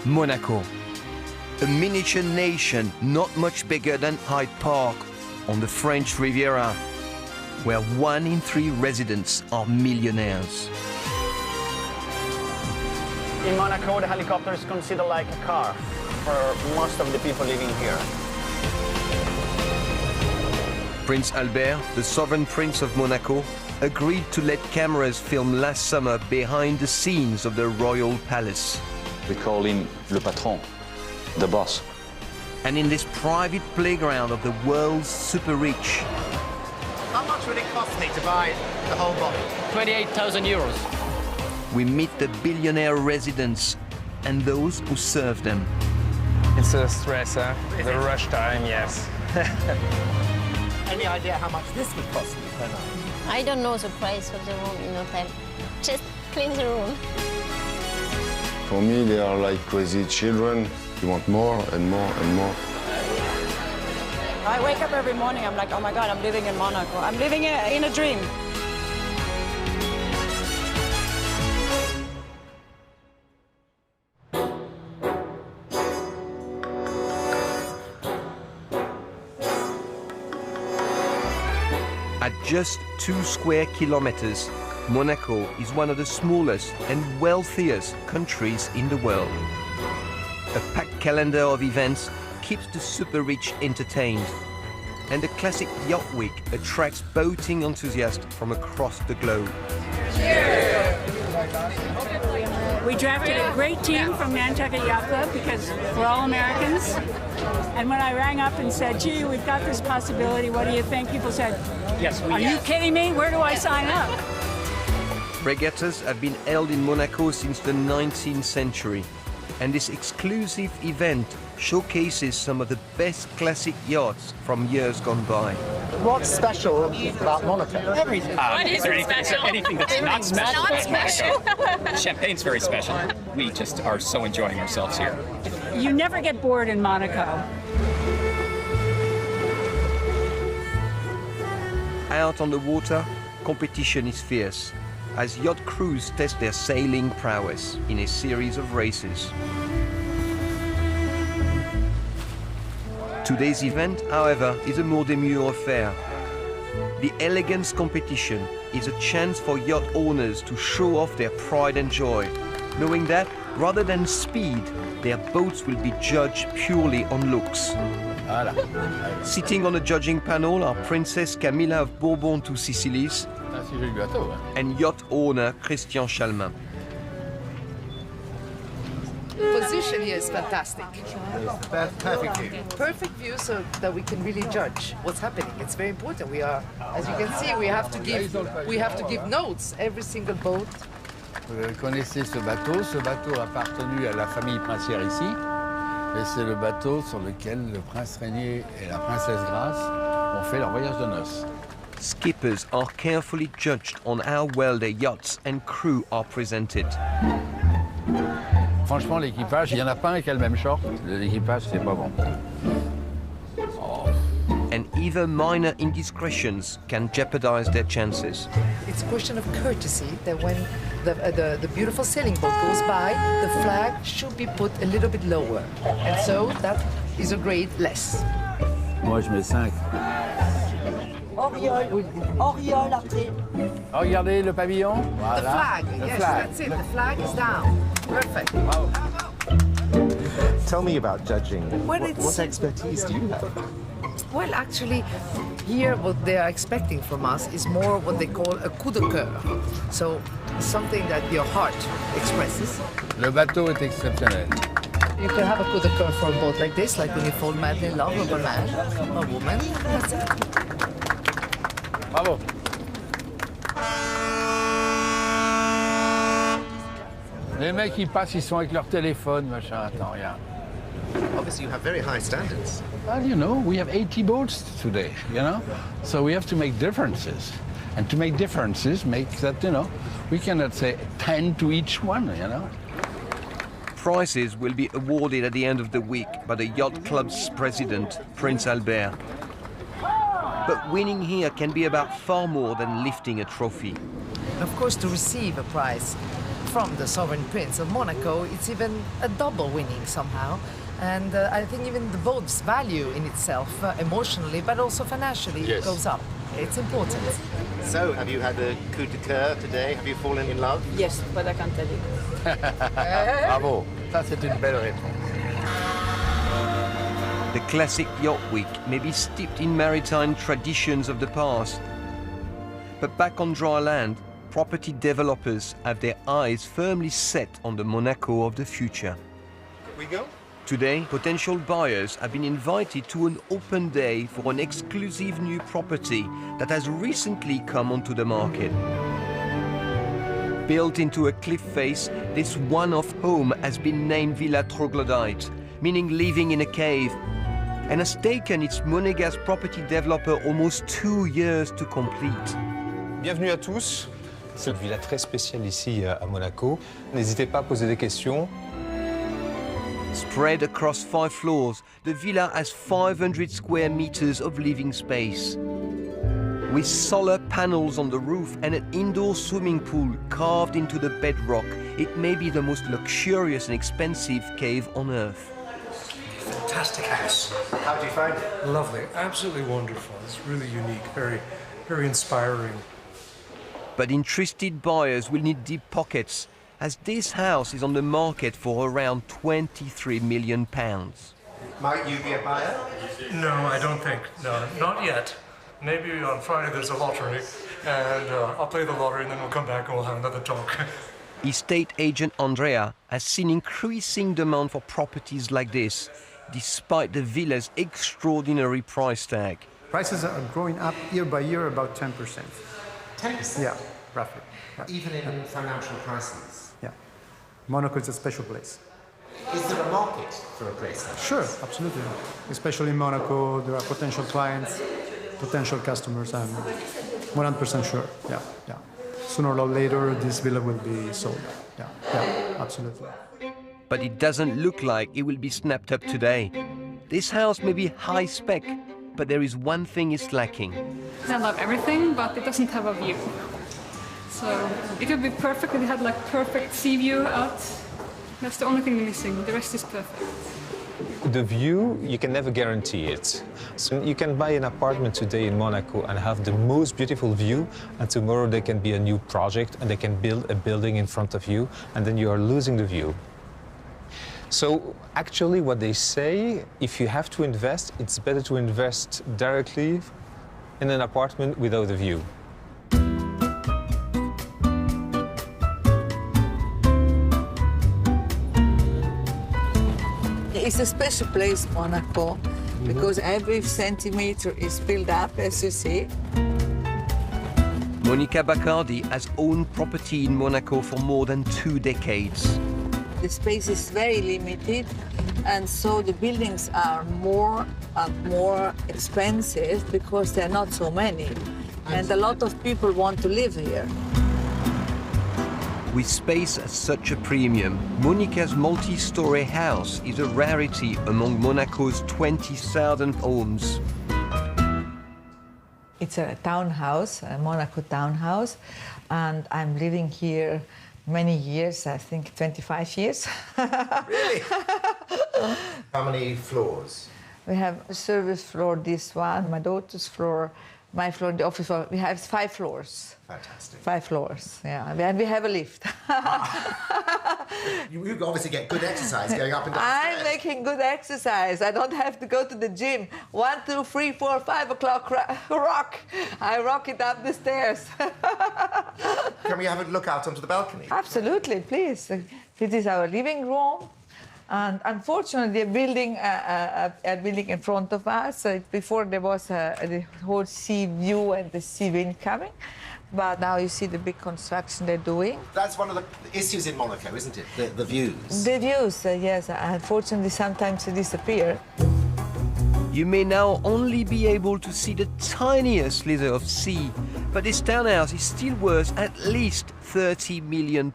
Monaco. A miniature nation not much bigger than Hyde Park on the French Riviera, where 1 in 3 residents are millionaires. In Monaco, the helicopter is considered like a car for most of the people living here. Prince Albert, the sovereign prince of Monaco, agreed to let cameras film last summer behind the scenes of the royal palace. We call him le patron, the boss. And in this private playground of the world's super rich. How much would it cost me to buy the whole lot? 28,000 euros. We meet the billionaire residents and those who serve them. It's a stress, huh? The rush time, yes. Any idea how much this would cost me per night? I don't know the price of the room in hotel. Just clean the room. For me, they are like crazy children. You want more and more and more. I wake up every morning, I'm like, oh my God, I'm living in Monaco. I'm living in a dream. At just 2 square kilometers, Monaco is one of the smallest and wealthiest countries in the world. A packed calendar of events keeps the super rich entertained, and the classic Yacht Week attracts boating enthusiasts from across the globe. We drafted a great team from Nantucket Yacht Club because we're all Americans. And when I rang up and said, gee, we've got this possibility, what do you think? People said, Yes, are you kidding me? Where do I sign up? Regattas have been held in Monaco since the 19th century, and this exclusive event showcases some of the best classic yachts from years gone by. What's special about Monaco? Everything. Is there anything that's not special about Monaco? Champagne's very special. We just are so enjoying ourselves here. You never get bored in Monaco. Out on the water, competition is fierce, as yacht crews test their sailing prowess in a series of races. Today's event, however, is a more demure affair. The elegance competition is a chance for yacht owners to show off their pride and joy, knowing that, rather than speed, their boats will be judged purely on looks. Sitting on a judging panel are Princess Camilla of Bourbon to Sicilies and yacht owner Christian Chalmin. Position here is fantastic. Perfect view. Perfect view so that we can really judge what's happening. It's very important. We are, as you can see, we have to give notes every single boat. Vous connaissez ce bateau. Ce bateau a appartenu à la famille princière ici. Et c'est le bateau sur lequel le prince Régnier et la princesse Grace ont fait leur voyage de noces. Skippers are carefully judged on how well their yachts and crew are presented. Franchement, l'équipage, il n'y en a pas un qui a le même short. L'équipage, c'est pas bon. And even minor indiscretions can jeopardize their chances. It's a question of courtesy that when the beautiful sailing boat goes by, the flag should be put a little bit lower. And so that is a grade less. Moi, je mets 5. Oriole après. Oh, regardez le pavillon. Voilà. The flag, yes, that's it. The flag is down. Perfect. Bravo. Tell me about judging. Well, what expertise do you have? Well, actually, here what they are expecting from us is more what they call a coup de cœur. So something that your heart expresses. Le bateau est exceptionnel. You can have a coup de cœur for a boat like this, like when you fall madly in love with a man, a woman. That's it. Bravo. Les mecs, ils passent, ils sont avec leur téléphone, machin. Attends, regarde. Obviously, you have very high standards. Well, you know, we have 80 boats today, you know? So we have to make differences. And to make differences makes that, you know, we cannot say 10 to each one, you know? Prizes will be awarded at the end of the week by the Yacht Club's president, Prince Albert. But winning here can be about far more than lifting a trophy. Of course, to receive a prize from the Sovereign Prince of Monaco, it's even a double winning somehow. And I think even the vote's value in itself, emotionally, but also financially, goes up. It's important. So, have you had a coup de cœur today? Have you fallen in love? Yes, but I can't tell you. Bravo, ça c'est une belle réponse. The classic yacht week may be steeped in maritime traditions of the past. But back on dry land, property developers have their eyes firmly set on the Monaco of the future. We go? Today, potential buyers have been invited to an open day for an exclusive new property that has recently come onto the market. Built into a cliff face, this one-off home has been named Villa Troglodyte, meaning living in a cave, and has taken its Monégasque property developer almost 2 years to complete. Bienvenue à tous. C'est une villa très spéciale ici à Monaco. N'hésitez pas à poser des questions. Spread across 5 floors, the villa has 500 square meters of living space. With solar panels on the roof and an indoor swimming pool carved into the bedrock, it may be the most luxurious and expensive cave on Earth. Fantastic house. How do you find it? Lovely, absolutely wonderful. It's really unique, very inspiring. But interested buyers will need deep pockets, as this house is on the market for around £23 million. Might you be a buyer? No, I don't think. No, not yet. Maybe on Friday there's a lottery, and I'll play the lottery, and then we'll come back and we'll have another talk. Estate agent Andrea has seen increasing demand for properties like this, despite the villa's extraordinary price tag. Prices are growing up year by year about 10%. 10%? Yeah, roughly. Yeah. Even in financial crises? Yeah. Monaco is a special place. Is there a market for a place like Sure, this? absolutely. Especially in Monaco, there are potential clients, potential customers. I'm 100% sure. Yeah, yeah. Sooner or later, this villa will be sold. Yeah, yeah, absolutely. But it doesn't look like it will be snapped up today. This house may be high spec, but there is one thing it's lacking. I love everything, but it doesn't have a view. So it would be perfect if it had like perfect sea view out. That's the only thing missing. The rest is perfect. The view, you can never guarantee it. So you can buy an apartment today in Monaco and have the most beautiful view, and tomorrow there can be a new project and they can build a building in front of you, and then you are losing the view. So actually what they say, if you have to invest, it's better to invest directly in an apartment without a view. It's a special place, Monaco, because every centimeter is built up, as you see. Monica Baccardi has owned property in Monaco for more than 2 decades. The space is very limited, and so the buildings are more and more expensive because there are not so many. And a lot of people want to live here. With space at such a premium, Monica's multi-story house is a rarity among Monaco's 20,000 homes. It's a townhouse, a Monaco townhouse, and I'm living here many years, I think 25 years. Really? How many floors? We have a service floor, this one, my daughter's floor, my floor, the office floor. We have 5 floors. Fantastic. 5 floors, yeah. And we have a lift. You obviously get good exercise going up and down I'm stairs. making good exercise. I don't have to go to the gym. 1, 2, 3, 4, 5 o'clock rock. I rock it up the stairs. Can we have a look out onto the balcony? Absolutely, please. This is our living room. And unfortunately, they're building a building in front of us. Before there was the whole sea view and the sea wind coming. But now you see the big construction they're doing. That's one of the issues in Monaco, isn't it? The views. The views, yes. Unfortunately, sometimes they disappear. You may now only be able to see the tiniest slither of sea, but this townhouse is still worth at least £30 million.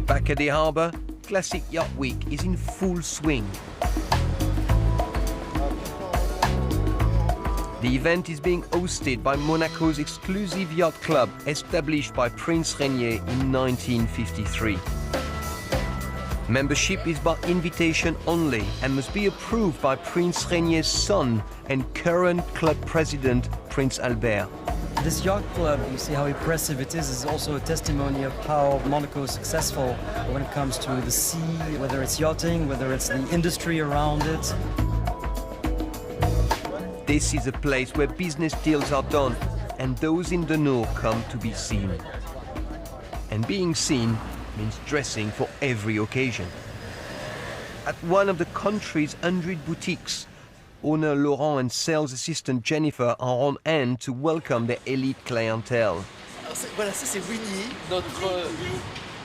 Back at the harbour, Classic Yacht Week is in full swing. The event is being hosted by Monaco's exclusive yacht club, established by Prince Rainier in 1953. Membership is by invitation only and must be approved by Prince Rainier's son and current club president, Prince Albert. This yacht club, you see how impressive it is also a testimony of how Monaco is successful when it comes to the sea, whether it's yachting, whether it's the industry around it. This is a place where business deals are done and those in the know come to be seen. And being seen means dressing for every occasion. At one of the country's 100 boutiques, owner Laurent and sales assistant Jennifer are on hand to welcome their elite clientèle. Voilà, ça c'est Winnie, notre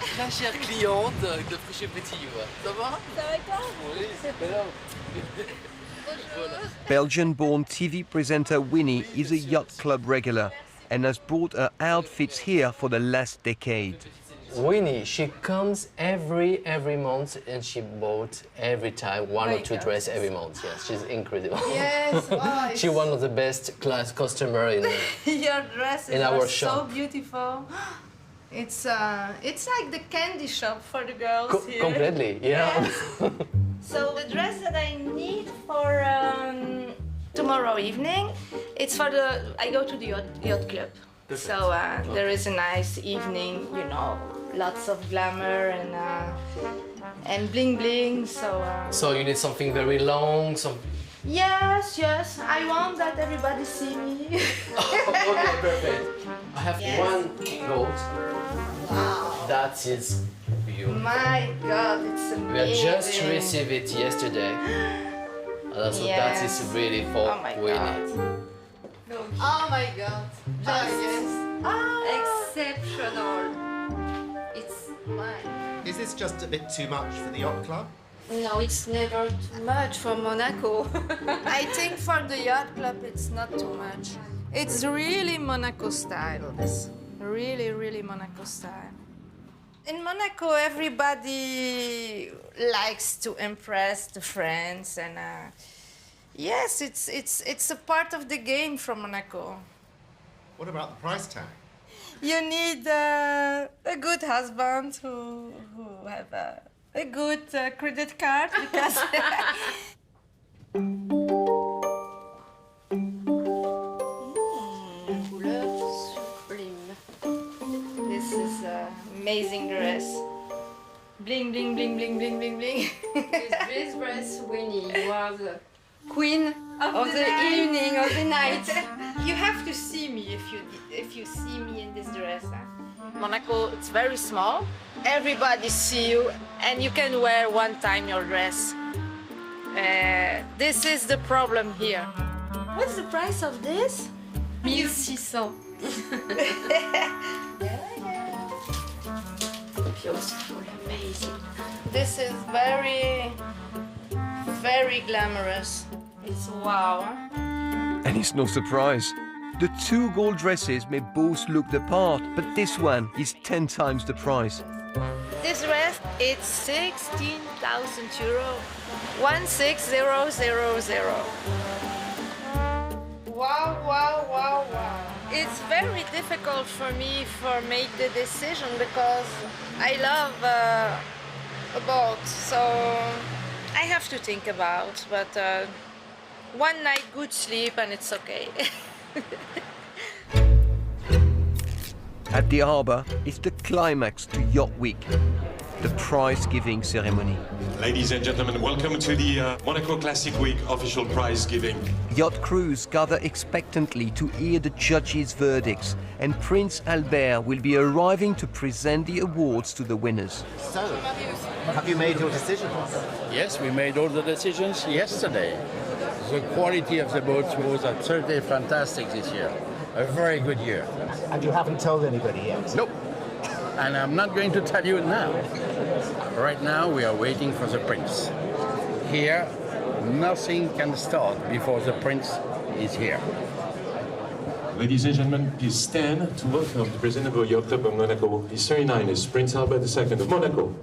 très chère cliente de Friche Pétive. Ça va? Ça va toi? Oui, Bonjour. Belgian-born TV presenter Winnie is a yacht club regular and has brought her outfits here for the last decade. Winnie, she comes every month and she bought every time one or two dresses every month. Yes, she's incredible. Yes, wow, she's one of the best class customer in your dresses in our are shop. so beautiful. It's like the candy shop for the girls here. Completely, yeah. Yes. So the dress that I need for tomorrow evening, it's for I go to the yacht club. So there is a nice evening, you know, lots of glamour and bling bling. So you need something very long, Yes, I want that everybody see me. Okay, perfect. I have one coat. Wow. That is beautiful. My God, it's amazing. We have just received it yesterday. So that is really for Winnie. Oh my God, exceptional. It's mine. Is this just a bit too much for the yacht club? No, it's never too much for Monaco. I think for the yacht club it's not too much. It's really Monaco style, this. Really, really Monaco style. In Monaco, everybody likes to impress the friends and yes, it's a part of the game from Monaco. What about the price tag? You need a good husband who have a good credit card because this is an amazing dress. Bling bling bling bling bling bling bling. With this dress, Winnie, you are the queen of the evening, of the night. You have to see me if you see me in this dress. Monaco, it's very small. Everybody see you, and you can wear one time your dress. This is the problem here. What's the price of this? 1600. Beautiful, amazing. This is very, very glamorous. It's wow. And it's no surprise. The two gold dresses may both look the part, but this one is 10 times the price. This dress, it's 16,000 euro. 16000. Wow, wow, wow, wow. It's very difficult for me for make the decision because I love a boat, so I have to think about, but one night good sleep and it's okay. At the harbour, it's the climax to Yacht Week, the prize-giving ceremony. Ladies and gentlemen, welcome to the Monaco Classic Week official prize giving. Yacht crews gather expectantly to hear the judges' verdicts, and Prince Albert will be arriving to present the awards to the winners. So, have you made your decision? Yes, we made all the decisions yesterday. The quality of the boats was absolutely fantastic this year. A very good year. And you haven't told anybody yet? Nope. And I'm not going to tell you now. Right now, we are waiting for the prince. Here, nothing can start before the prince is here. Ladies and gentlemen, please stand to welcome the President of the Yacht Club of Monaco, His 39th Prince Albert II of Monaco.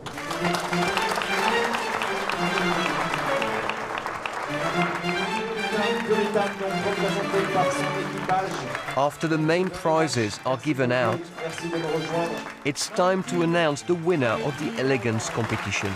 After the main prizes are given out, it's time to announce the winner of the elegance competition.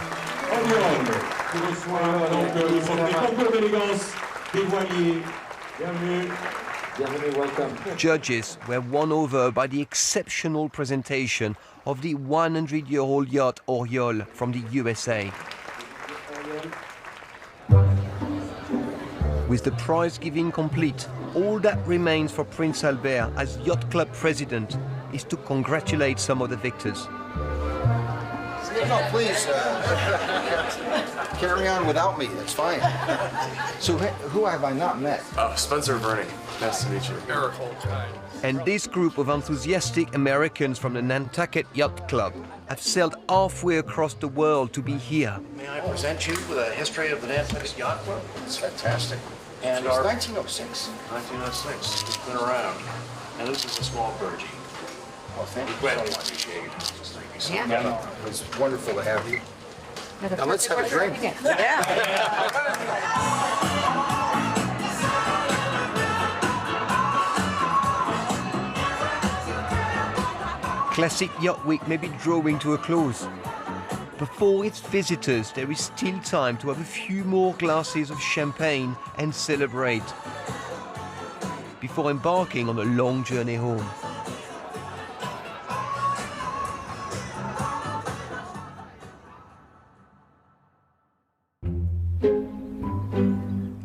Judges were won over by the exceptional presentation of the 100-year-old yacht Oriole from the USA. With the prize giving complete, all that remains for Prince Albert as Yacht Club president is to congratulate some of the victors. No, please, carry on without me, that's fine. So who have I not met? Spencer Verney, nice to meet you. Eric Holstein. And this group of enthusiastic Americans from the Nantucket Yacht Club have sailed halfway across the world to be here. May I present you with a history of the Nantucket Yacht Club? It's fantastic. And Since our 1906. 1906, it's been around. And this is a small burgee. Well, thank you Glad so to much. appreciate it. Thank you so Yeah. much. No, it's wonderful to have you. Now let's have a drink. Classic Yacht Week may be drawing to a close. But for its visitors, there is still time to have a few more glasses of champagne and celebrate before embarking on a long journey home.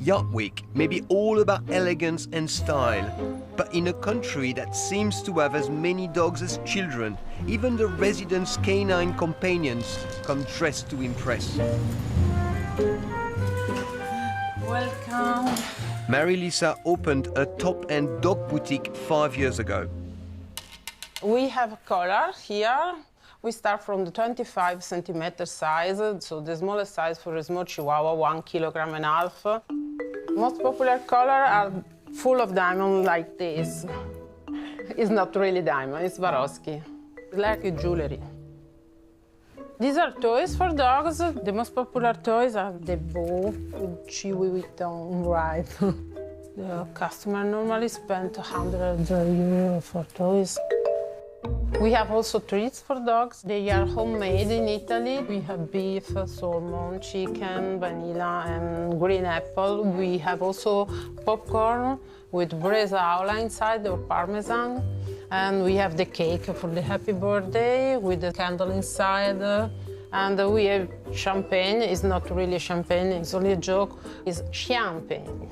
Yacht Week may be all about elegance and style, but in a country that seems to have as many dogs as children, even the residents' canine companions come dressed to impress. Welcome. Mary-Lisa opened a top-end dog boutique 5 years ago. We have a collar here. We start from the 25 centimeter size, so the smallest size for a small Chihuahua, 1.5 kilograms. Most popular colors are full of diamonds like this. It's not really diamond, it's Swarovski. It's like a jewelry. These are toys for dogs. The most popular toys are the bow with Chihuahua right. The customer normally spend 100 euro for toys. We have also treats for dogs. They are homemade in Italy. We have beef, salmon, chicken, vanilla, and green apple. We have also popcorn with bresaola inside or parmesan. And we have the cake for the happy birthday with the candle inside. And we have champagne. It's not really champagne, it's only a joke. It's champagne.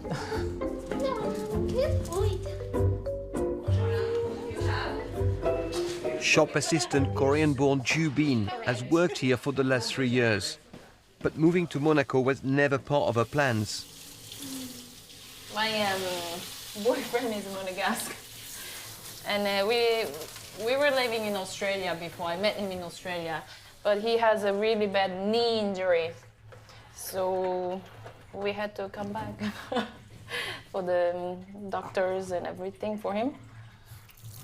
Shop assistant Korean-born Ju Bin has worked here for the last 3 years. But moving to Monaco was never part of her plans. My boyfriend is Monegasque. And we were living in Australia before. I met him in Australia. But he has a really bad knee injury. So we had to come back for the doctors and everything for him.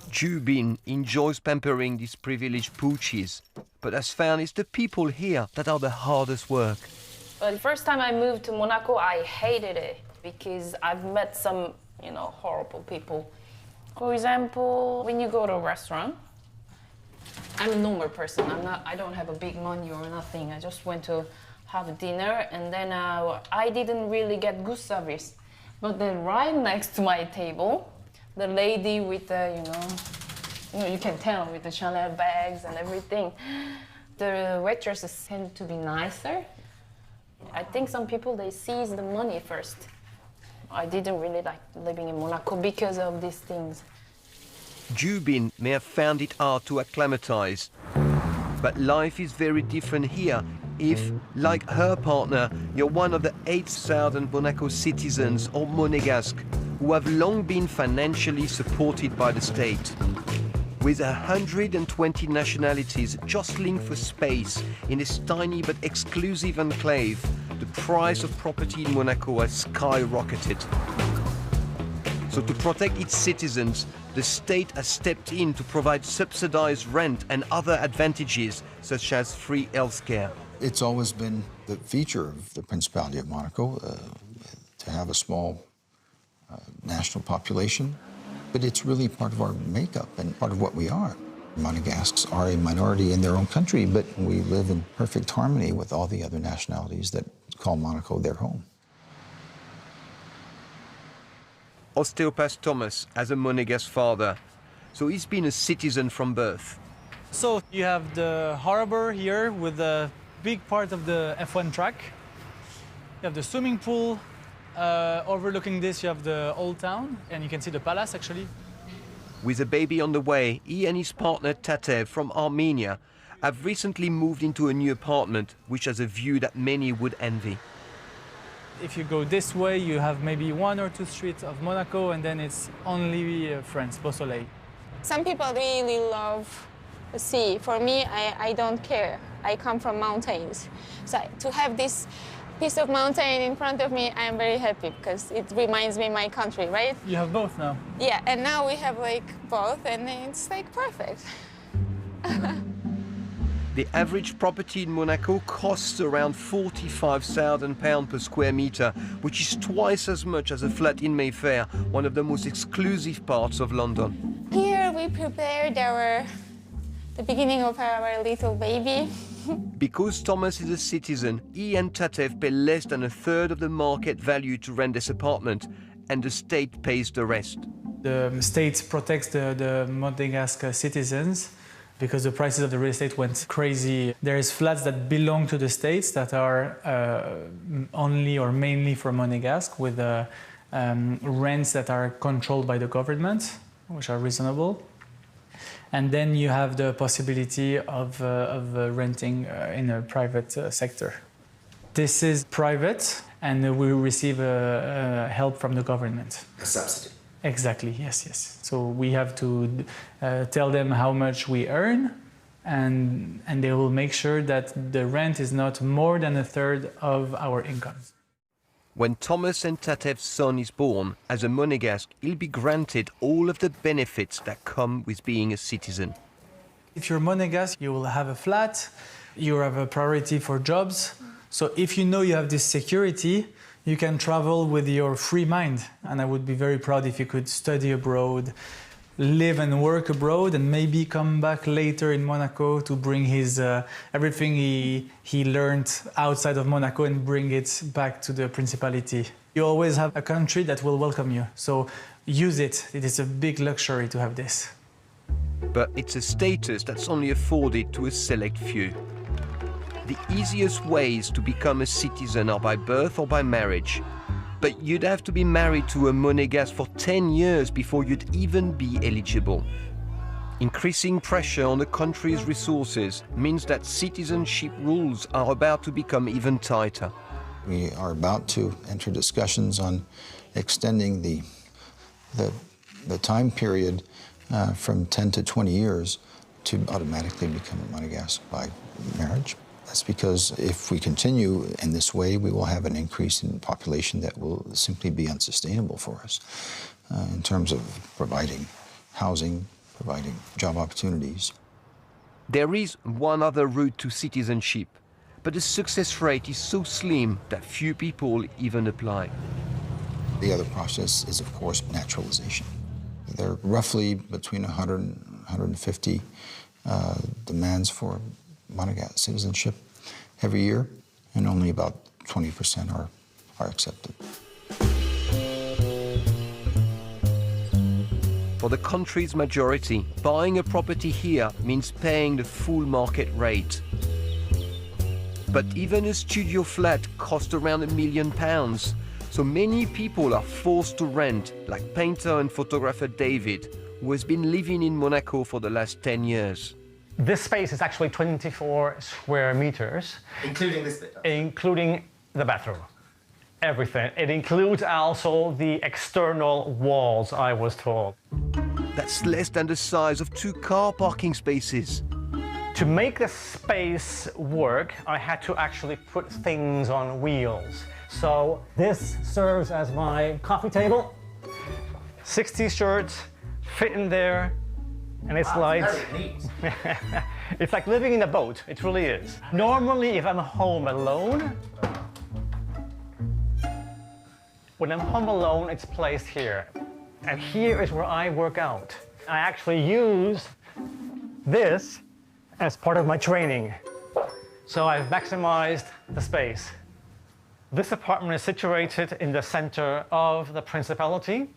Ju Bin enjoys pampering these privileged poochies, but has found it's the people here that are the hardest work. But the first time I moved to Monaco, I hated it because I've met some, horrible people. For example, when you go to a restaurant, I'm a normal person. I don't have a big money or nothing. I just went to have a dinner, and then I didn't really get good service. But then right next to my table, the lady with the, you can tell with the Chanel bags and everything. The waitresses tend to be nicer. I think some people, they seize the money first. I didn't really like living in Monaco because of these things. Ju Bin may have found it hard to acclimatize, but life is very different here if, like her partner, you're one of the 8,000 Monaco citizens or Monégasques who have long been financially supported by the state. With 120 nationalities jostling for space in this tiny but exclusive enclave, the price of property in Monaco has skyrocketed. So to protect its citizens, the state has stepped in to provide subsidized rent and other advantages, such as free healthcare. It's always been the feature of the Principality of Monaco to have a small national population, but it's really part of our makeup and part of what we are. Monegasques are a minority in their own country, but we live in perfect harmony with all the other nationalities that call Monaco their home. Osteopath Thomas has a Monegasque father, so he's been a citizen from birth. So you have the harbor here with a big part of the F1 track. You have the swimming pool. Overlooking this, you have the old town, and you can see the palace, actually. With a baby on the way, he and his partner Tatev from Armenia have recently moved into a new apartment, which has a view that many would envy. If you go this way, you have maybe 1 or 2 streets of Monaco, and then it's only France, Beau Soleil. Some people really love the sea. For me, I don't care. I come from mountains. So to have this piece of mountain in front of me, I am very happy because it reminds me of my country, right? You have both now. Yeah, and now we have like both, and it's like perfect. The average property in Monaco costs around £45,000 per square metre, which is twice as much as a flat in Mayfair, one of the most exclusive parts of London. Here we prepared the beginning of our little baby. Because Thomas is a citizen, he and Tatev pay less than a third of the market value to rent this apartment, and the state pays the rest. The state protects the Monegasque citizens because the prices of the real estate went crazy. There's flats that belong to the states that are only or mainly for Monegasque with rents that are controlled by the government, which are reasonable. And then you have the possibility of renting in a private sector. This is private, and we receive help from the government. A subsidy. Exactly, yes. So we have to tell them how much we earn, and they will make sure that the rent is not more than a third of our income. When Thomas and Tatev's son is born, as a Monegasque, he'll be granted all of the benefits that come with being a citizen. If you're Monegasque, you will have a flat, you have a priority for jobs. So if you know you have this security, you can travel with your free mind. And I would be very proud if you could study abroad, live and work abroad, and maybe come back later in Monaco to bring his everything he learned outside of Monaco and bring it back to the Principality. You always have a country that will welcome you, so use it. It is a big luxury to have this. But it's a status that's only afforded to a select few. The easiest ways to become a citizen are by birth or by marriage. But you'd have to be married to a Monegasque for 10 years before you'd even be eligible. Increasing pressure on the country's resources means that citizenship rules are about to become even tighter. We are about to enter discussions on extending the time period from 10 to 20 years to automatically become a Monegasque by marriage. That's because if we continue in this way, we will have an increase in population that will simply be unsustainable for us in terms of providing housing, providing job opportunities. There is one other route to citizenship, but the success rate is so slim that few people even apply. The other process is, of course, naturalization. There are roughly between 100 and 150 demands for Monegasque citizenship every year, and only about 20% are accepted. For the country's majority, buying a property here means paying the full market rate. But even a studio flat costs around £1 million, so many people are forced to rent, like painter and photographer David, who has been living in Monaco for the last 10 years. This space is actually 24 square meters. Including this bit? Including the bathroom. Everything. It includes also the external walls, I was told. That's less than the size of 2 car parking spaces. To make the space work, I had to actually put things on wheels. So this serves as my coffee table. 6 t-shirts fit in there. And it's like, it's like living in a boat, it really is. Normally, if I'm home alone, When I'm home alone, it's placed here. And here is where I work out. I actually use this as part of my training. So I've maximized the space. This apartment is situated in the center of the Principality,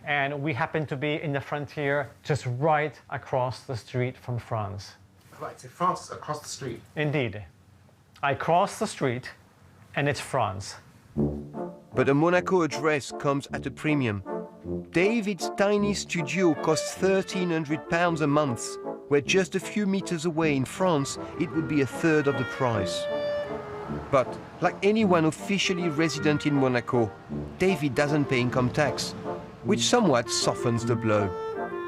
and we happen to be in the frontier just right across the street from France. Right, so France is across the street. Indeed. I cross the street, and it's France. But a Monaco address comes at a premium. David's tiny studio costs £1,300 a month, where just a few meters away in France, it would be a third of the price. But like anyone officially resident in Monaco, David doesn't pay income tax, which somewhat softens the blow.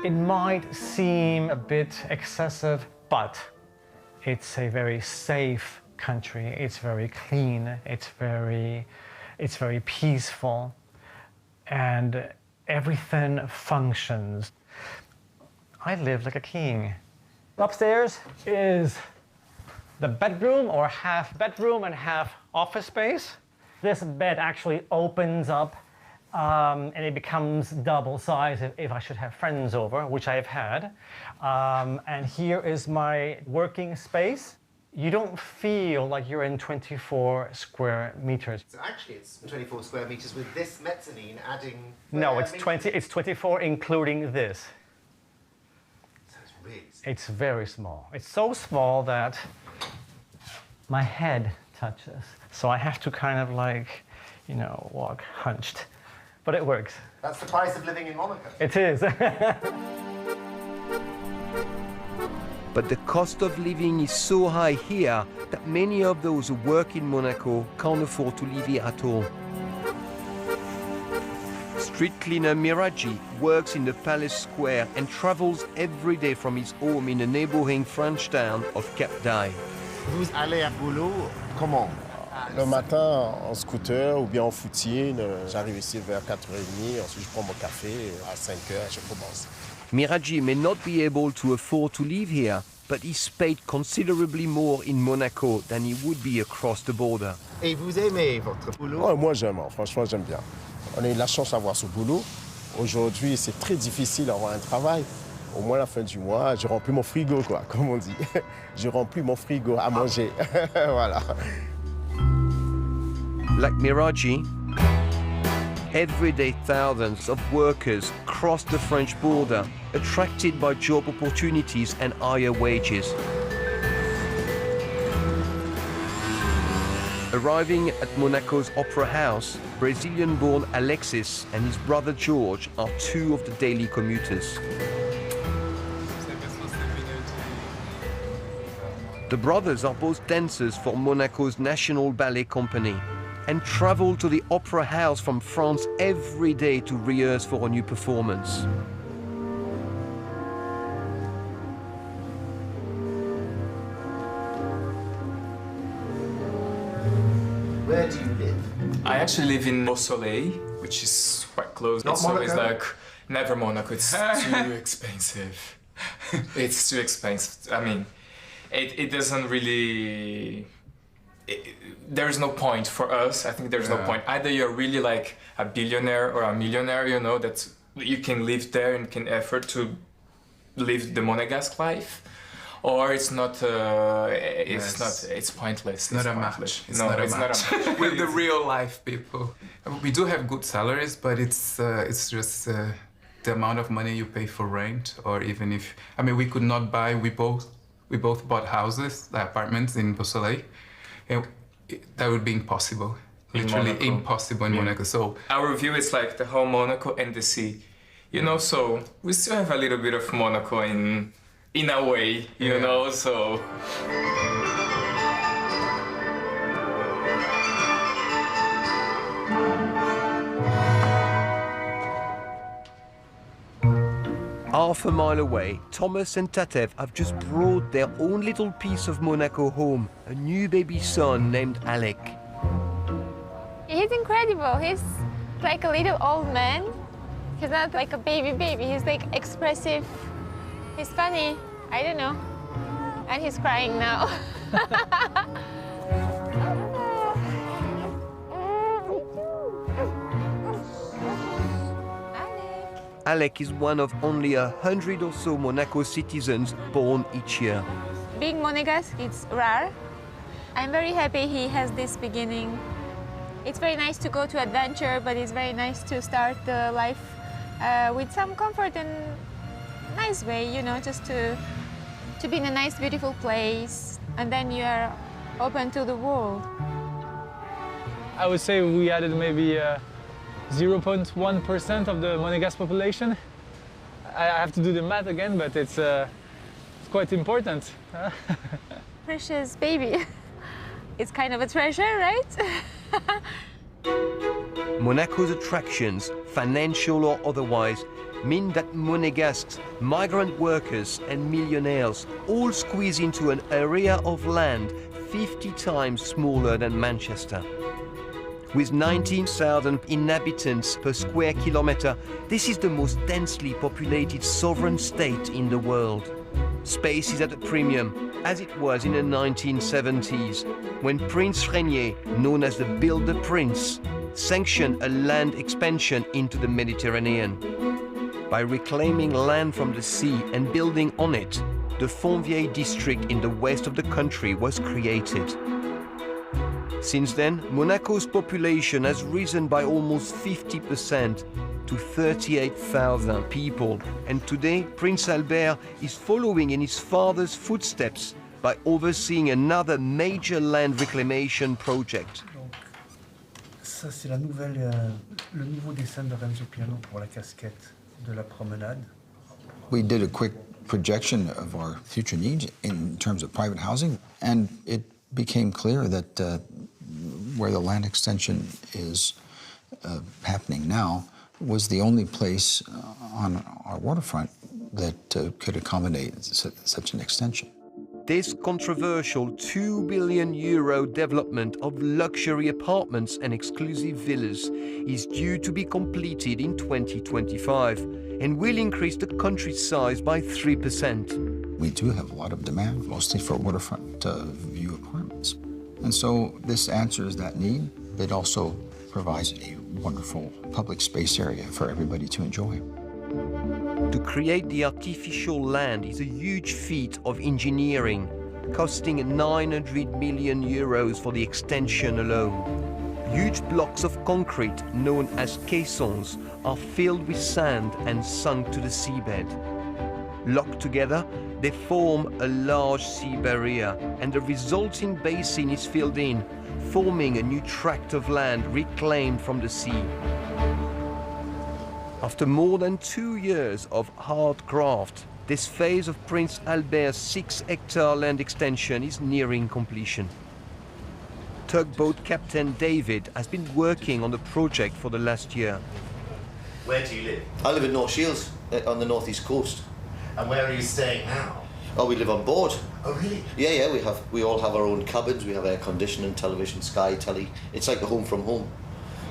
It might seem a bit excessive, but it's a very safe country. It's very clean. It's very peaceful, and everything functions. I live like a king. Upstairs is the bedroom, or half bedroom and half office space. This bed actually opens up and it becomes double size if I should have friends over, which I've had. And here is my working space. You don't feel like you're in 24 square meters. So actually it's 24 square meters with this mezzanine adding... No, it's 24 including this. So it's really small. It's very small. It's so small that my head touches. So I have to kind of like, you know, walk hunched. But it works. That's the price of living in Monaco. It is. But the cost of living is so high here that many of those who work in Monaco can't afford to live here at all. Street cleaner Miraji works in the Palace Square and travels every day from his home in the neighboring French town of Cap d'Aille. Vous allez à boulot comment? Le matin, en scooter ou bien en footine, j'arrive ici vers 4h30, ensuite je prends mon café, à 5h je commence. Miraji may not be able to afford to live here, but he's paid considerably more in Monaco than he would be across the border. Et vous aimez votre boulot? Ouais, moi j'aime, franchement j'aime bien. On a eu la chance d'avoir ce boulot. Aujourd'hui c'est très difficile d'avoir un travail. Au moins à la fin du mois, je remplis mon frigo, quoi, comme on dit. Je remplis mon frigo à manger. Voilà. Like Miraji, every day thousands of workers cross the French border, attracted by job opportunities and higher wages. Arriving at Monaco's Opera House, Brazilian-born Alexis and his brother George are two of the daily commuters. The brothers are both dancers for Monaco's National Ballet Company and travel to the Opera House from France every day to rehearse for a new performance. Where do you live? I actually live in Beausoleil, which is quite close. Not It's Monaco? always like, never Monaco, it's too expensive. It's too expensive. I mean, it doesn't really... there's no point for us. I think there's no point. Either you're really like a billionaire or a millionaire, you know, that you can live there and can afford to live the Monegasque life, or it's not. It's pointless. It's not a match. It's not a match. With the real life people. We do have good salaries, but it's just the amount of money you pay for rent, or even if we could not buy. We both bought houses, apartments in Beausoleil. That would be impossible. Literally impossible in Monaco. So our view is like the whole Monaco and the sea, you know. So we still have a little bit of Monaco in a way, you know. So. Half a mile away, Thomas and Tatev have just brought their own little piece of Monaco home, a new baby son named Alec. He's incredible. He's like a little old man. He's not like a baby. He's like expressive. He's funny. I don't know. And he's crying now. Alec is one of only 100 or so Monaco citizens born each year. Being Monegasque, it's rare. I'm very happy he has this beginning. It's very nice to go to adventure, but it's very nice to start the life with some comfort and nice way, you know, just to be in a nice, beautiful place, and then you are open to the world. I would say we added maybe 0.1% of the Monegasque population. I have to do the math again, but it's quite important. Precious baby. It's kind of a treasure, right? Monaco's attractions, financial or otherwise, mean that Monegasques, migrant workers and millionaires all squeeze into an area of land 50 times smaller than Manchester. With 19,000 inhabitants per square kilometre, this is the most densely populated sovereign state in the world. Space is at a premium, as it was in the 1970s, when Prince Rainier, known as the Builder Prince, sanctioned a land expansion into the Mediterranean. By reclaiming land from the sea and building on it, the Fontvieille district in the west of the country was created. Since then, Monaco's population has risen by almost 50% to 38,000 people. And today, Prince Albert is following in his father's footsteps by overseeing another major land reclamation project. Ça, c'est le nouveau dessin de Lorenzo Piano pour la casquette de la promenade. We did a quick projection of our future needs in terms of private housing, and it became clear that where the land extension is happening now was the only place on our waterfront that could accommodate such an extension. This controversial €2 billion development of luxury apartments and exclusive villas is due to be completed in 2025 and will increase the country's size by 3%. We do have a lot of demand, mostly for waterfront view apartments. And so this answers that need. It also provides a wonderful public space area for everybody to enjoy. To create the artificial land is a huge feat of engineering, costing €900 million for the extension alone. Huge blocks of concrete, known as caissons, are filled with sand and sunk to the seabed. Locked together, they form a large sea barrier, and the resulting basin is filled in, forming a new tract of land reclaimed from the sea. After more than 2 years of hard graft, this phase of Prince Albert's 6-hectare land extension is nearing completion. Tugboat captain David has been working on the project for the last year. Where do you live? I live in North Shields, on the northeast coast. And where are you staying now? Oh, we live on board. Oh, really? Yeah, we all have our own cabins. We have air conditioning, television, Sky, telly. It's like a home from home.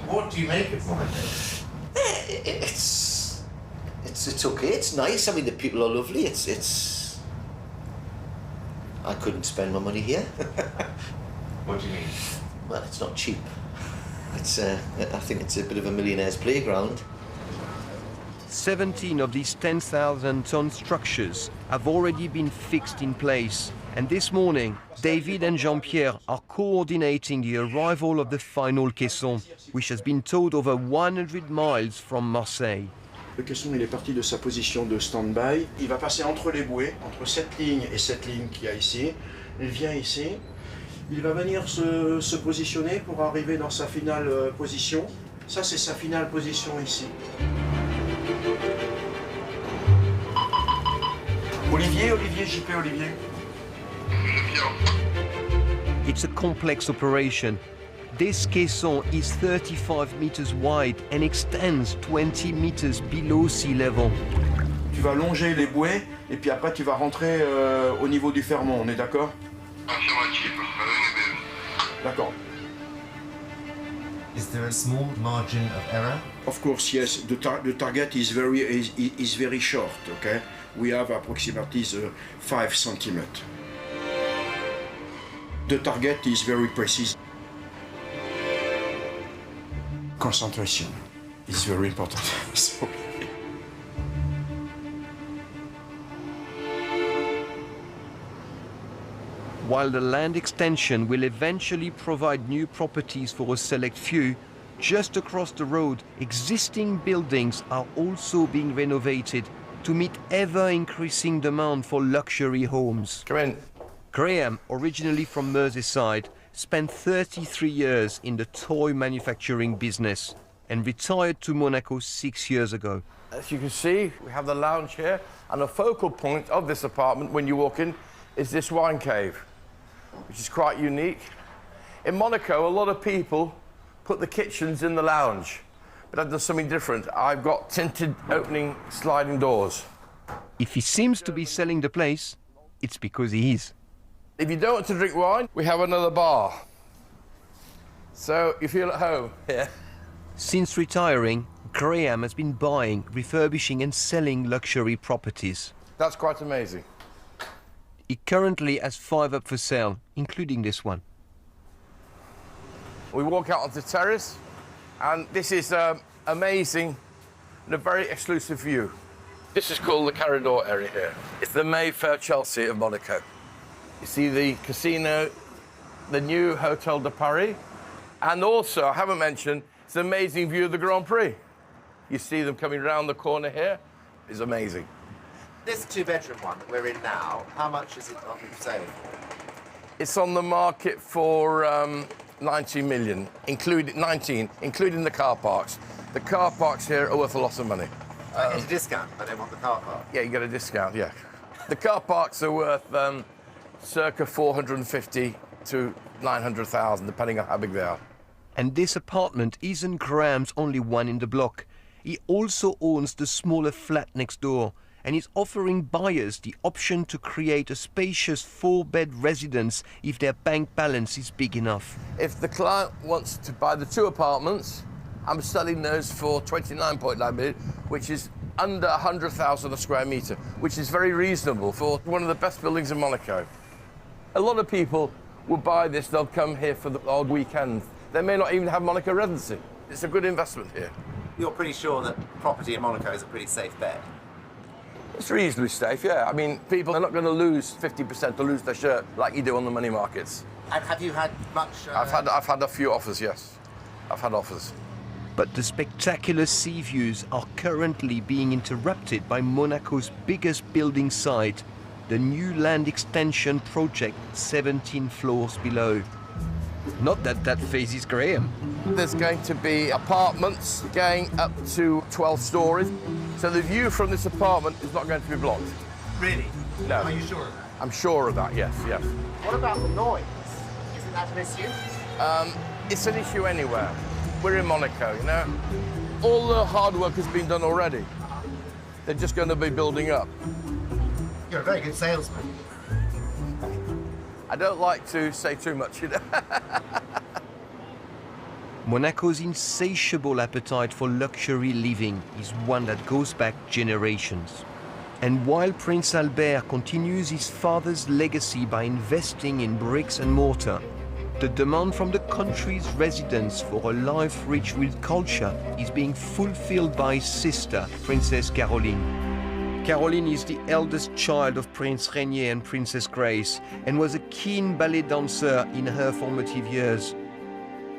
What do you make of Monaco? It's okay. It's nice. I mean, the people are lovely. I couldn't spend my money here. What do you mean? Well, it's not cheap. I think it's a bit of a millionaire's playground. 17 of these 10,000-ton structures have already been fixed in place. And this morning, David and Jean-Pierre are coordinating the arrival of the final caisson, which has been towed over 100 miles from Marseille. Le caisson, il est parti de sa position de stand-by. Il va passer entre les bouées, entre cette ligne et cette ligne qu'il y a ici. Il vient ici. Il va venir se positionner pour arriver dans sa finale position. Ça, c'est sa finale position ici. Olivier, JP Olivier. It's a complex operation. This caisson is 35 meters wide and extends 20 meters below sea level. Tu vas longer les bouées et puis après tu vas rentrer au niveau du fermont, on est d'accord? D'accord. Is there a small margin of error? Of course, yes. The target is very short. Okay, we have approximately 5 centimeters. The target is very precise. Concentration is very important. So, While the land extension will eventually provide new properties for a select few, just across the road, existing buildings are also being renovated to meet ever-increasing demand for luxury homes. Come in. Graham, originally from Merseyside, spent 33 years in the toy manufacturing business and retired to Monaco 6 years ago. As you can see, we have the lounge here, and the focal point of this apartment when you walk in is this wine cave, which is quite unique. In Monaco, a lot of people put the kitchens in the lounge, but I've done something different. I've got tinted opening sliding doors. If he seems to be selling the place, it's because he is. If you don't want to drink wine, we have another bar. So you feel at home here. Since retiring, Graham has been buying, refurbishing and selling luxury properties. That's quite amazing. He currently has 5 up for sale, including this one. We walk out onto the terrace, and this is amazing and a very exclusive view. This is called the corridor area here. It's the Mayfair Chelsea of Monaco. You see the casino, the new Hotel de Paris, and also, I haven't mentioned, it's an amazing view of the Grand Prix. You see them coming round the corner here. It's amazing. This two-bedroom one that we're in now, how much is it on sale? It's on the market for 90 million, including the car parks. The car parks here are worth a lot of money. It's a discount, I don't want the car park. Yeah, you get a discount, yeah. The car parks are worth circa 450 to 900,000, depending on how big they are. And this apartment isn't Graham's only one in the block. He also owns the smaller flat next door, and is offering buyers the option to create a spacious 4-bed residence if their bank balance is big enough. If the client wants to buy the 2 apartments, I'm selling those for 29.9 million, which is under 100,000 a square metre, which is very reasonable for one of the best buildings in Monaco. A lot of people will buy this, they'll come here for the odd weekend. They may not even have Monaco residency. It's a good investment here. You're pretty sure that property in Monaco is a pretty safe bet? It's reasonably safe, yeah. I mean, people are not going to lose 50% to lose their shirt like you do on the money markets. And have you had much... I've had a few offers, yes. I've had offers. But the spectacular sea views are currently being interrupted by Monaco's biggest building site, the new land extension project 17 floors below. Not that that phases Graham. There's going to be apartments going up to 12 stories, so the view from this apartment is not going to be blocked. Really? No. Are you sure of that? I'm sure of that, yes, yes. What about the noise? Isn't that an issue? It's an issue anywhere. We're in Monaco, you know? All the hard work has been done already. They're just going to be building up. You're a very good salesman. I don't like to say too much, you know? Monaco's insatiable appetite for luxury living is one that goes back generations. And while Prince Albert continues his father's legacy by investing in bricks and mortar, the demand from the country's residents for a life rich with culture is being fulfilled by his sister, Princess Caroline. Caroline is the eldest child of Prince Rainier and Princess Grace and was a keen ballet dancer in her formative years.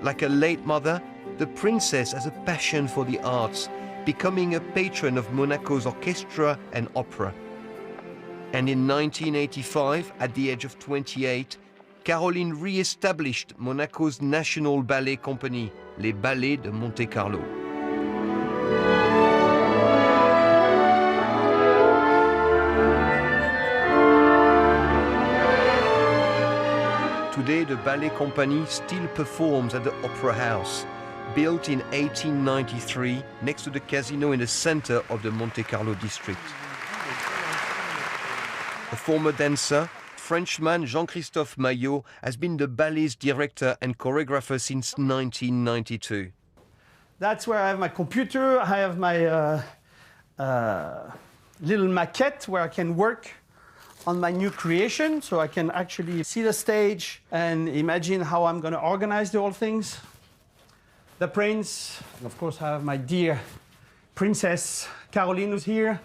Like her late mother, the princess has a passion for the arts, becoming a patron of Monaco's orchestra and opera. And in 1985, at the age of 28, Caroline re-established Monaco's national ballet company, les Ballets de Monte Carlo. Today, the ballet company still performs at the Opera House, built in 1893 next to the casino in the center of the Monte Carlo district. A former dancer, Frenchman Jean-Christophe Maillot has been the ballet's director and choreographer since 1992. That's where I have my computer. I have my little maquette where I can work on my new creation, so I can actually see the stage and imagine how I'm going to organize the whole things. The prince, and of course I have my dear Princess Caroline who's here.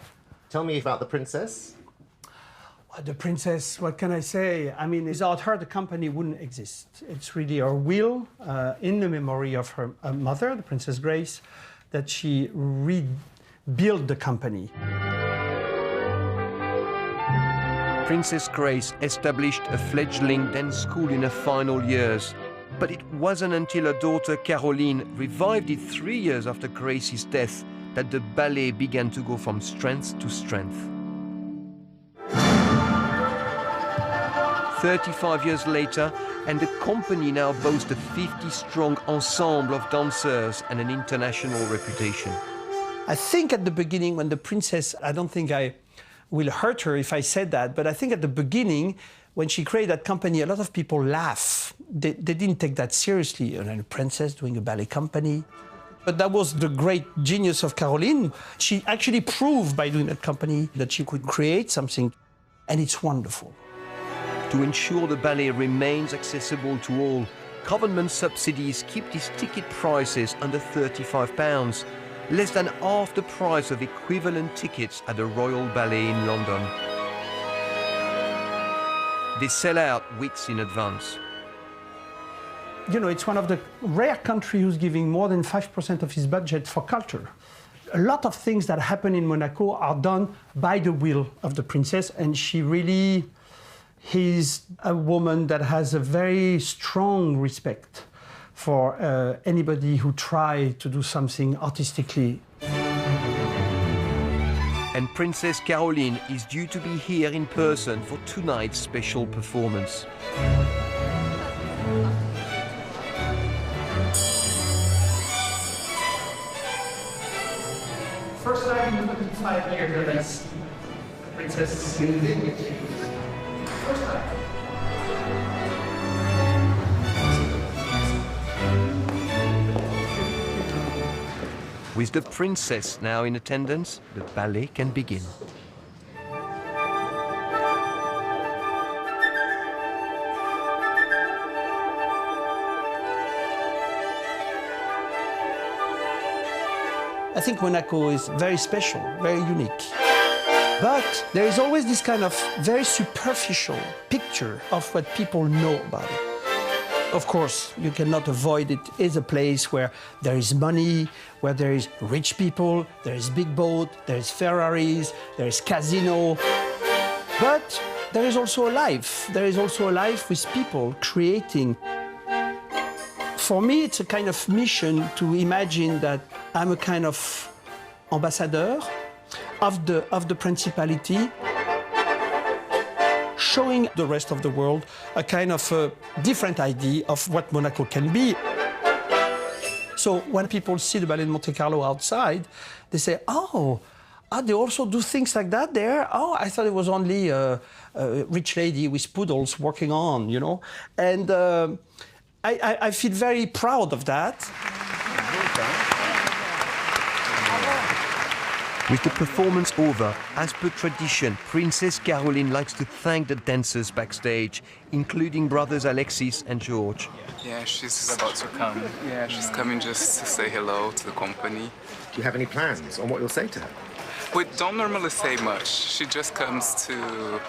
Tell me about the princess. The princess, what can I say? I mean, without her, the company wouldn't exist. It's really her will, in the memory of her mother, the Princess Grace, that she rebuilt the company. Princess Grace established a fledgling dance school in her final years. But it wasn't until her daughter Caroline revived it 3 years after Grace's death that the ballet began to go from strength to strength. 35 years later, and the company now boasts a 50-strong ensemble of dancers and an international reputation. I think at the beginning when the princess, I don't think I will hurt her if I said that, but I think at the beginning, when she created that company, a lot of people laugh. They didn't take that seriously. A princess doing a ballet company. But that was the great genius of Caroline. She actually proved by doing that company that she could create something, and it's wonderful. To ensure the ballet remains accessible to all, government subsidies keep these ticket prices under £35, less than half the price of equivalent tickets at the Royal Ballet in London. They sell out weeks in advance. You know, it's one of the rare countries who's giving more than 5% of his budget for culture. A lot of things that happen in Monaco are done by the will of the princess, and she really is a woman that has a very strong respect for anybody who tries to do something artistically. And Princess Caroline is due to be here in person for tonight's special performance. First time in 25 years that I see Princess. First time. With the princess now in attendance, the ballet can begin. I think Monaco is very special, very unique. But there is always this kind of very superficial picture of what people know about it. Of course, you cannot avoid it. It's a place where there is money, where there is rich people, there is big boat, there is Ferraris, there is casino. But there is also a life. There is also a life with people creating. For me, it's a kind of mission to imagine that I'm a kind of ambassador of the principality, showing the rest of the world a kind of a different idea of what Monaco can be. So when people see the Ballet de Monte Carlo outside, they say, oh, they also do things like that there? Oh, I thought it was only a rich lady with poodles working on, you know? And I feel very proud of that. With the performance over, as per tradition, Princess Caroline likes to thank the dancers backstage, including brothers Alexis and George. Yeah, she's about to come. Yeah, she's coming just to say hello to the company. Do you have any plans on what you'll say to her? We don't normally say much. She just comes to...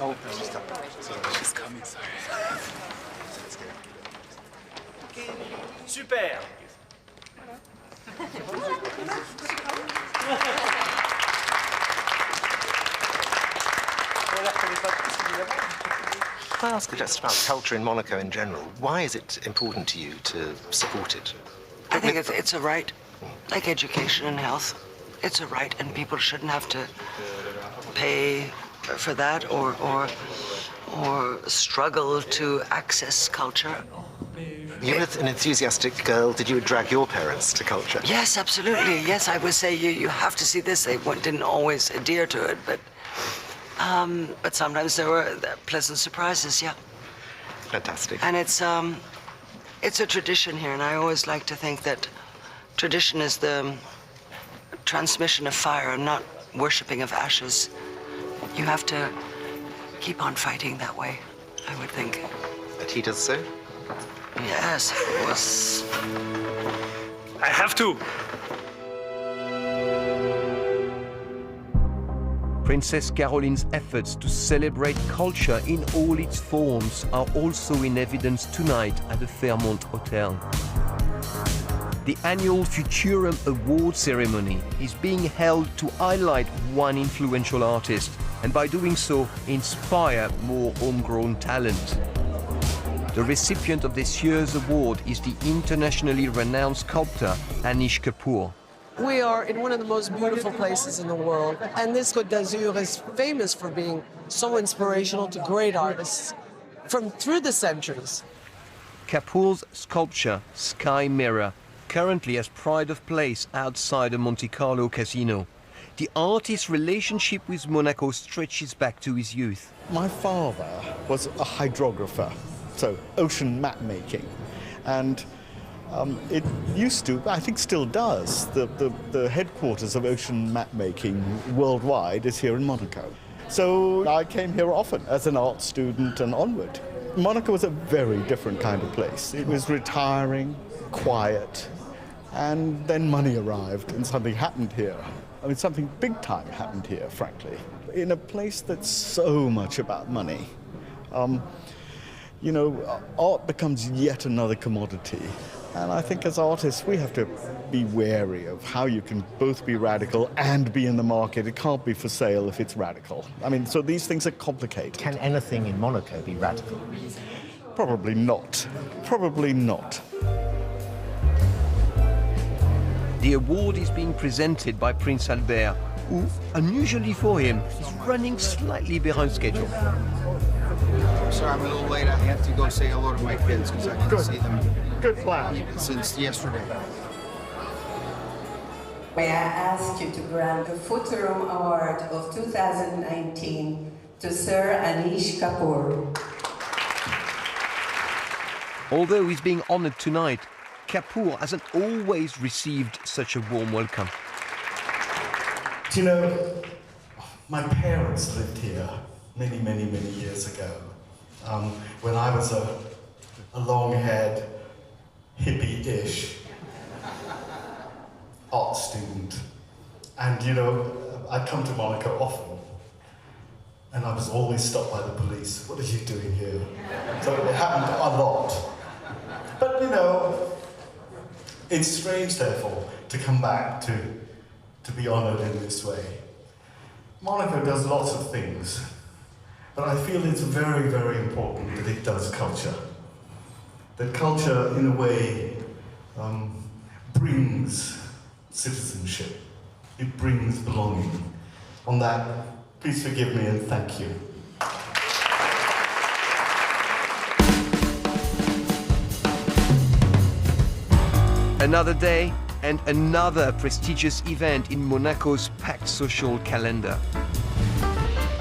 Oh, she's coming, sorry. Super! Can I ask you just about culture in Monaco in general? Why is it important to you to support it? I think it's a right, like education and health. It's a right, and people shouldn't have to pay for that or struggle to access culture. You're an enthusiastic girl. Did you drag your parents to culture? Yes, absolutely. Yes, I would say you have to see this. They didn't always adhere to it, but sometimes there were pleasant surprises. Yeah. Fantastic. And it's a tradition here, and I always like to think that tradition is the transmission of fire and not worshipping of ashes. You have to keep on fighting that way, I would think. And he does so? Yes, of course. I have to. Princess Caroline's efforts to celebrate culture in all its forms are also in evidence tonight at the Fairmont Hotel. The annual Futurum Award ceremony is being held to highlight one influential artist and by doing so inspire more homegrown talent. The recipient of this year's award is the internationally renowned sculptor Anish Kapoor. We are in one of the most beautiful places in the world, and this Côte d'Azur is famous for being so inspirational to great artists from through the centuries. Kapoor's sculpture, Sky Mirror, currently has pride of place outside the Monte Carlo casino. The artist's relationship with Monaco stretches back to his youth. My father was a hydrographer, so ocean map making, and it used to, I think still does, the headquarters of ocean map making worldwide is here in Monaco. So I came here often as an art student and onward. Monaco was a very different kind of place. It was retiring, quiet, and then money arrived and something happened here. I mean, something big time happened here, frankly. In a place that's so much about money, you know, art becomes yet another commodity. And I think as artists, we have to be wary of how you can both be radical and be in the market. It can't be for sale if it's radical. I mean, so these things are complicated. Can anything in Monaco be radical? Probably not. Probably not. The award is being presented by Prince Albert, who, unusually for him, is running slightly behind schedule. Sorry, I'm a little late. I have to go say hello to my kids because I didn't see them. Good plan. Since yesterday. May I ask you to grant the Futurum Award of 2019 to Sir Anish Kapoor. Although he's being honored tonight, Kapoor hasn't always received such a warm welcome. Do you know, my parents lived here many, many, many years ago, when I was a long-haired, hippie-ish art student. And you know, I'd come to Monaco often, and I was always stopped by the police. What are you doing here? So it happened a lot. But you know, it's strange, therefore, to come back to be honored in this way. Monaco does lots of things, but I feel it's very, very important that it does culture. That culture, in a way, brings citizenship. It brings belonging. On that, please forgive me and thank you. Another day and another prestigious event in Monaco's packed social calendar.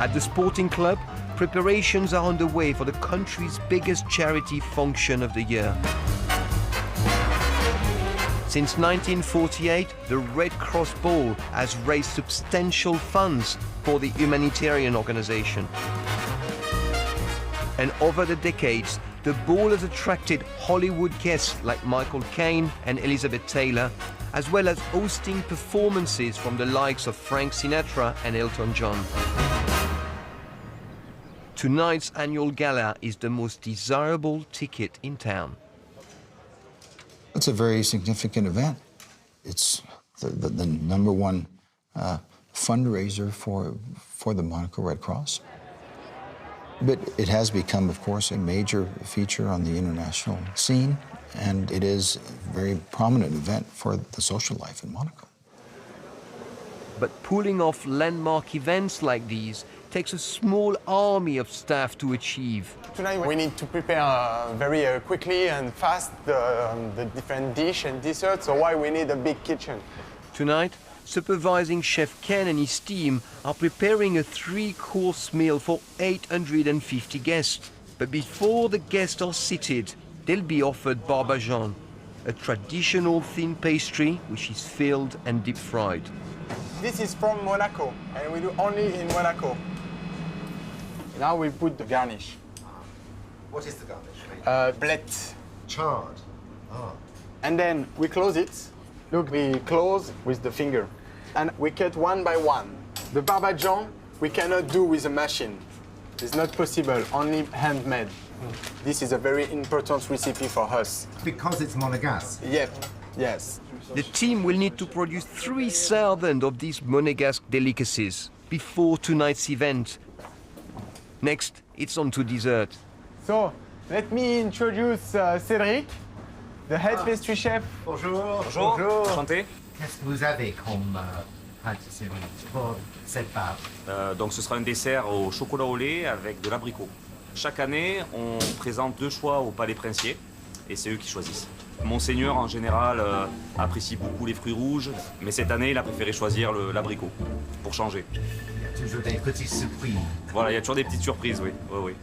At the sporting club, preparations are underway for the country's biggest charity function of the year. Since 1948, the Red Cross Ball has raised substantial funds for the humanitarian organization. And over the decades, the ball has attracted Hollywood guests like Michael Caine and Elizabeth Taylor, as well as hosting performances from the likes of Frank Sinatra and Elton John. Tonight's annual gala is the most desirable ticket in town. It's a very significant event. It's the number one fundraiser for the Monaco Red Cross. But it has become, of course, a major feature on the international scene, and it is a very prominent event for the social life in Monaco. But pulling off landmark events like these takes a small army of staff to achieve. Tonight we need to prepare very quickly and fast the different dish and dessert, so why we need a big kitchen. Tonight, supervising Chef Ken and his team are preparing a 3-course meal for 850 guests. But before the guests are seated, they'll be offered barbajan, a traditional thin pastry which is filled and deep-fried. This is from Monaco, and we do only in Monaco. Now we put the garnish. What is the garnish? Blette. Charred. Oh. And then we close it. Look, we close with the finger. And we cut one by one. The barbajan we cannot do with a machine. It's not possible, only handmade. This is a very important recipe for us. Because it's Monegasque? Yep, yes. The team will need to produce 3,000 of these Monegasque delicacies before tonight's event. Next, it's on to dessert. So, let me introduce Cédric, the head pastry chef. Bonjour. Bonjour. Enchanté. Qu'est-ce que vous avez comme pâtisserie pour cette part? Donc ce sera un dessert au chocolat au lait avec de l'abricot. Chaque année, on présente 2 choix au palais princier et c'est eux qui choisissent. Monseigneur, en général, apprécie beaucoup les fruits rouges, mais cette année, il a préféré choisir l'abricot pour changer. Il y a toujours des petites surprises. Voilà, il y a toujours des petites surprises, oui. Oui.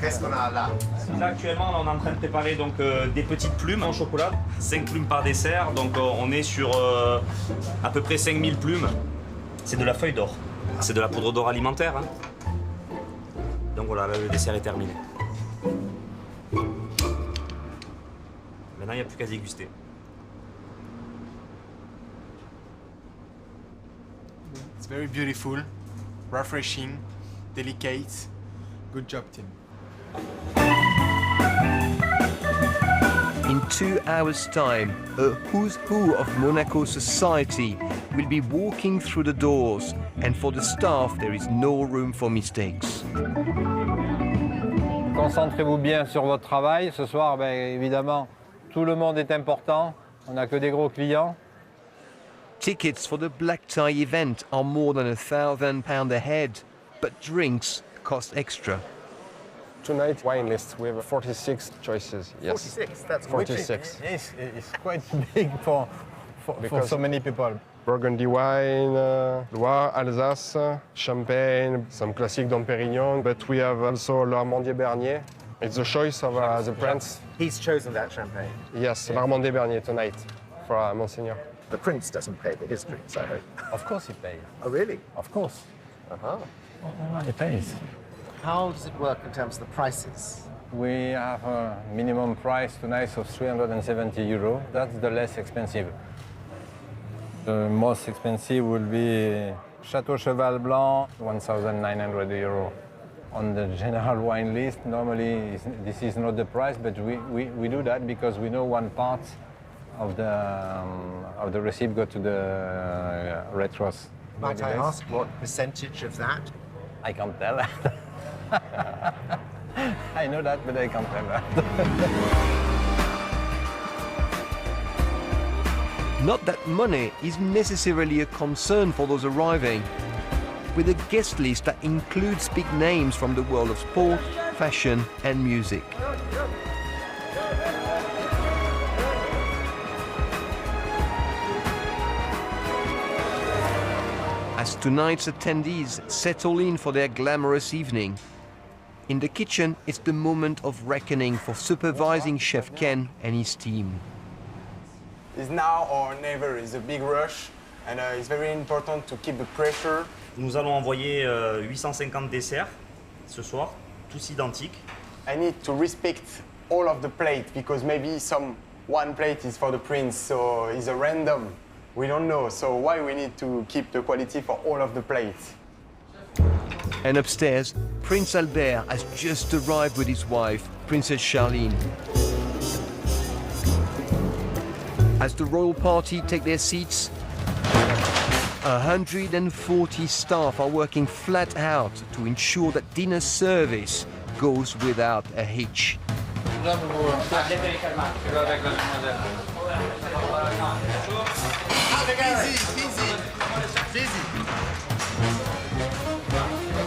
Qu'est-ce qu'on a là? Là, actuellement, on est en train de préparer donc, des petites plumes en chocolat. 5 plumes par dessert, donc on est sur à peu près 5000 plumes. C'est de la feuille d'or. C'est de la poudre d'or alimentaire. Hein. Donc voilà, là, le dessert est terminé. Maintenant, il n'y a plus qu'à déguster. It's very beautiful, refreshing, delicate. Good job, team. In 2 hours' time, a who's who of Monaco society will be walking through the doors, and for the staff, there is no room for mistakes. Concentrez-vous bien sur votre travail. Ce soir, évidemment, tout le monde est important. On n'a que des gros clients. Tickets for the black tie event are more than £1,000 a head, but drinks cost extra. Tonight, wine list, we have 46 choices. Yes. 46? That's 46. It's quite big for so many people. Burgundy wine, Loire, Alsace, Champagne, some classic Dom Pérignon, but we have also l'Armandier Bernier. It's the choice of the prince. He's chosen that champagne? Yes, l'Armandier Bernier tonight for Monseigneur. The prince doesn't pay for his drinks, I hope. Of course he pays. Oh, really? Of course. Uh-huh. He pays. How does it work in terms of the prices? We have a minimum price tonight of 370 euro. That's the less expensive. The most expensive will be Chateau Cheval Blanc, 1,900 euro. On the general wine list, normally this is not the price, but we do that because we know one part of the receipt go to the Red Cross. Might I ask what percentage of that? I can't tell. I know that, but I can't tell that. Not that money is necessarily a concern for those arriving. With a guest list that includes big names from the world of sport, fashion and music. As tonight's attendees settle in for their glamorous evening, in the kitchen, it's the moment of reckoning for supervising Chef Ken and his team. It's now or never. It's a big rush, and it's very important to keep the pressure. Nous allons envoyer 850 desserts ce soir, tous identiques. I need to respect all of the plate because maybe one plate is for the prince, so it's a random. We don't know, so why we need to keep the quality for all of the plates? And upstairs, Prince Albert has just arrived with his wife, Princess Charlene. As the royal party take their seats, 140 staff are working flat out to ensure that dinner service goes without a hitch.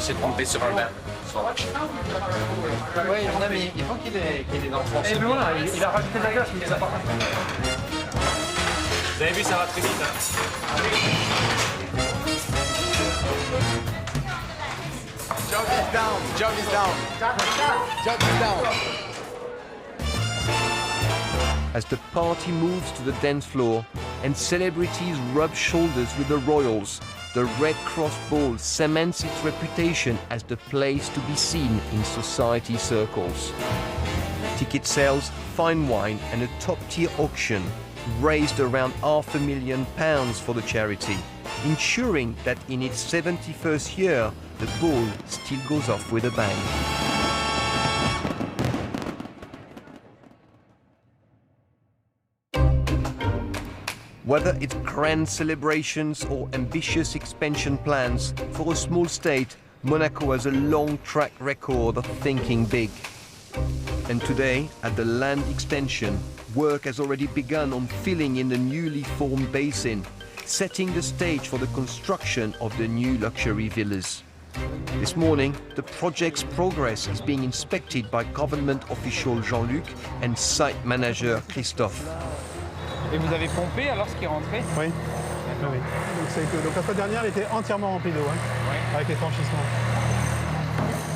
s'est trompé sur un verbe. Oui, mon ami, il faut qu'il ait dans le français. Et voilà, il a rajouté de la glace, mais ça part. Vous avez vu, ça va très vite. Hein. Job is down, job is down. Job is down. As the party moves to the dance floor and celebrities rub shoulders with the royals, the Red Cross Ball cements its reputation as the place to be seen in society circles. Ticket sales, fine wine and a top-tier auction raised around £500,000 for the charity. ensuring that in its 71st year, the ball still goes off with a bang. Whether it's grand celebrations or ambitious expansion plans, for a small state, Monaco has a long track record of thinking big. And today, at the land extension, work has already begun on filling in the newly formed basin, setting the stage for the construction of the new luxury villas. This morning, the project's progress is being inspected by government official Jean-Luc and site manager Christophe. Et vous avez pompé alors ce qui est rentré? Oui. Oui. Donc la fois dernière, elle était entièrement remplie d'eau, avec les franchissements.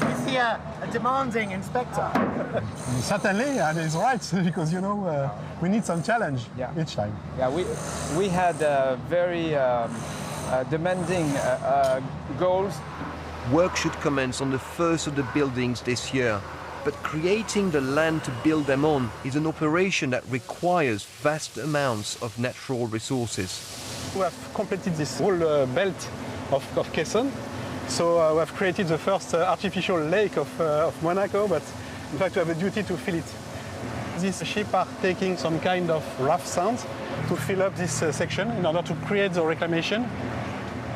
Is he a demanding inspector? Certainly, and he's right, because we need some challenge each time. Yeah, we had very demanding goals. Work should commence on the first of the buildings this year. But creating the land to build them on is an operation that requires vast amounts of natural resources. We have completed this whole belt of caisson. So we have created the first artificial lake of Monaco, but in fact we have a duty to fill it. These ships are taking some kind of rough sand to fill up this section in order to create the reclamation.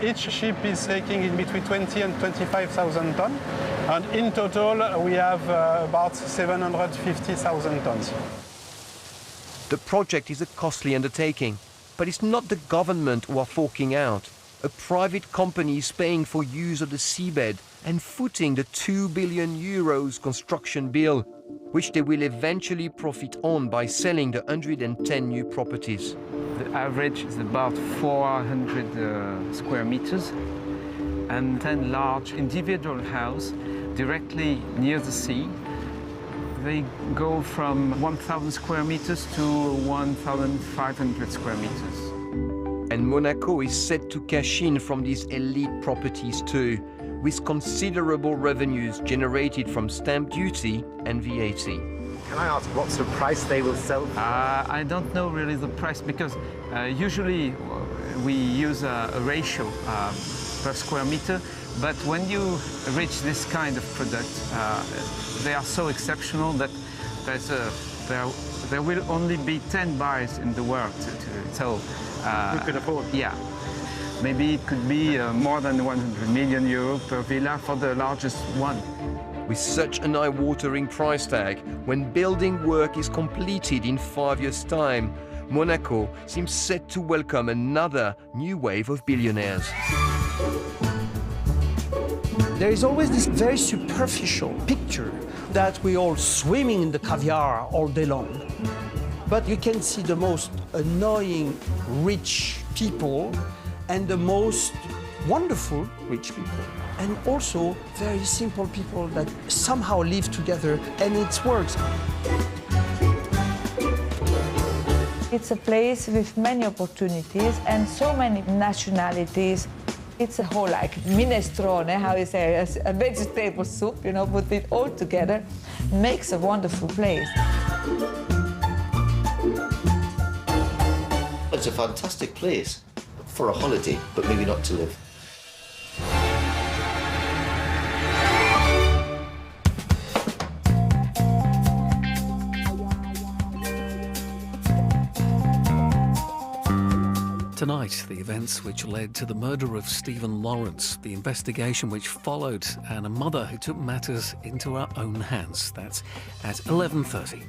Each ship is taking in between 20 and 25,000 tons. And in total, we have about 750,000 tons. The project is a costly undertaking, but it's not the government who are forking out. A private company is paying for use of the seabed and footing the €2 billion construction bill, which they will eventually profit on by selling the 110 new properties. The average is about 400 square meters and 10 large individual houses directly near the sea. They go from 1,000 square meters to 1,500 square meters. And Monaco is set to cash in from these elite properties too, with considerable revenues generated from stamp duty and VAT. Can I ask what sort of price they will sell? I don't know really the price because usually we use a ratio per square meter, but when you reach this kind of product, they are so exceptional that there will only be 10 buyers in the world. So we can afford. Yeah. Maybe it could be more than 100 million euros per villa for the largest one. With such an eye-watering price tag, when building work is completed in 5 years' time, Monaco seems set to welcome another new wave of billionaires. There is always this very superficial picture that we're all swimming in the caviar all day long. But you can see the most annoying rich people and the most wonderful rich people. And also very simple people that somehow live together and it works. It's a place with many opportunities and so many nationalities. It's a whole like minestrone, how you say, a vegetable soup, put it all together, makes a wonderful place. It's a fantastic place for a holiday, but maybe not to live. Tonight, the events which led to the murder of Stephen Lawrence, the investigation which followed, and a mother who took matters into her own hands. That's at 11:30.